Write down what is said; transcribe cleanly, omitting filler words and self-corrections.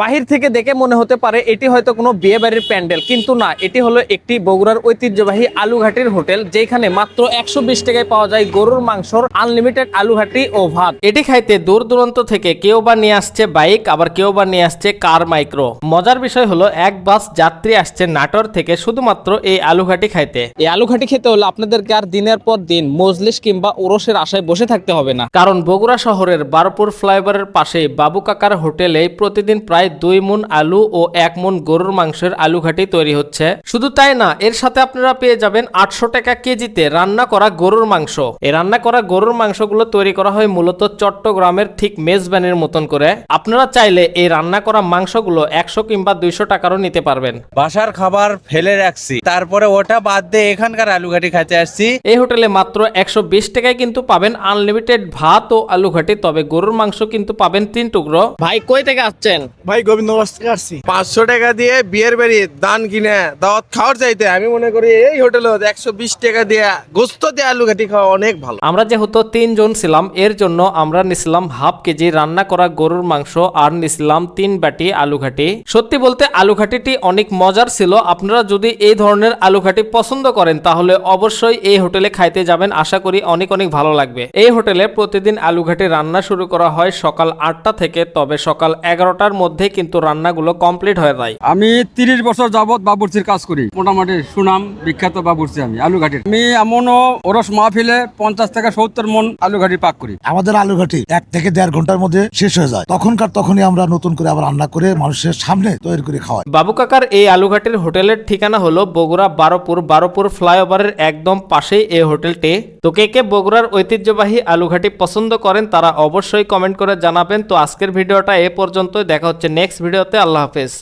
বাহির থেকে দেখে মনে হতে পারে এটি হয়তো কোনো বিয়ে বাড়ির প্যান্ডেল, কিন্তু না, এটি হলো একটি বগুড়ার ঐতিহ্যবাহী আলুঘাটির হোটেল, যেখানে মাত্র 120 টাকায় পাওয়া যায় গরুর মাংসর আনলিমিটেড আলুঘাটি ও ভাত। এটি খাইতে দূর দূরান্ত থেকে কেউ বা নিয়ে আসছে বাইক, আবার কেউ বা নিয়ে আসছে কার মাইক্রো। মজার বিষয় হলো এক বাস যাত্রী আসছে নাটোর থেকে শুধুমাত্র এই আলুঘাটি খাইতে। এই আলুঘাটি খেতে হলে আপনাদেরকে আর দিনের পর দিন মজলিস কিংবা ওরসের আশায় বসে থাকতে হবে না, কারণ বগুড়া শহরের বারপুর ফ্লাইওভারের পাশেই বাবু কাকার হোটেলে প্রতিদিন প্রায় 2 মণ আলু ও 1 মণ গরুর মাংসের আলুঘাটি তৈরি হচ্ছে। শুধু তাই না, এর সাথে আপনারা পেয়ে যাবেন 800 টাকা কেজিতে রান্না করা গরুর মাংস। এই রান্না করা গরুর মাংসগুলো তৈরি করা হয় মূলত চট্টগ্রামের ঠিক মেজবানির মতন করে। আপনারা চাইলে এই রান্না করা মাংসগুলো 100 কিংবা 200 টাকারও নিতে পারবেন। বাসার খাবার ফেলে রাখছি, তারপরে ওটা বাদ দিয়ে এখানকার আলুঘাটি খাইতে আসছি। এই হোটেলে মাত্র 120 টাকায় কিন্তু পাবেন আনলিমিটেড ভাত ও আলুঘাটি, তবে গরুর মাংস কিন্তু পাবেন 3 টুকরো। ভাই কই থেকে আসছেন? ভাই গোবিন্দগঞ্জ থেকে আসছি। 500 টাকা দিয়ে বিয়ের বাড়ি দান কিনে দাওয়াত খাওয়ার চাইতে আমি মনে করি এই হোটেলে 120 টাকা দিয়ে গোস্ত দিয়ে আলুঘাটি খাওয়া অনেক ভালো। আমরা যেহেতু 3 জন ছিলাম, এর জন্য আমরা নিছিলাম হাফ কেজি রান্না করা গরুর মাংস আর নিছিলাম 3 বাটি আলুঘাটি। সত্যি বলতে আলুঘাটিটি অনেক মজার ছিল। আপনারা যদি এই ধরনের আলুঘাটি পছন্দ করেন তাহলে অবশ্যই এই হোটেলে খাইতে যাবেন, আশা করি অনেক অনেক ভালো লাগবে। এই হোটেলে প্রতিদিন আলুঘাটি রান্না শুরু করা হয় সকাল 8টা থেকে, তবে সকাল 11টার মধ্যে কিন্তু রান্নাগুলো কমপ্লিট হয়ে যায়। আমি 30 বছর যাবত বাবুর্চির কাজ করি, মোটামুটি সুনাম বিখ্যাত বাবুর্চি আমি আলুঘাটির। আমি এমনও ওরস মাহফিলে 50 থেকে 70 মণ আলুঘাটি পাক করি। আমাদের আলুঘাটি 1 থেকে 1.5 ঘন্টার মধ্যে শেষ হয়ে যায়। তখনই আমরা নতুন করে আবার রান্না করে মানুষের সামনে তৈরি করে খাওয়াই। বাবু কাকার এই আলুঘাটির হোটেলের ঠিকানা হলো বগুড়া বারপুর ফ্লাইওভারের একদম পাশেই এই হোটেলটি। তো কে কে বগুড়ার ঐতিহ্যবাহী আলুঘাটি পছন্দ করেন তারা অবশ্যই কমেন্ট করে জানাবেন। তো আজকের ভিডিওটা এ পর্যন্তই, দেখা হচ্ছে নেক্সট ভিডিওতে। আল্লাহ হাফেজ।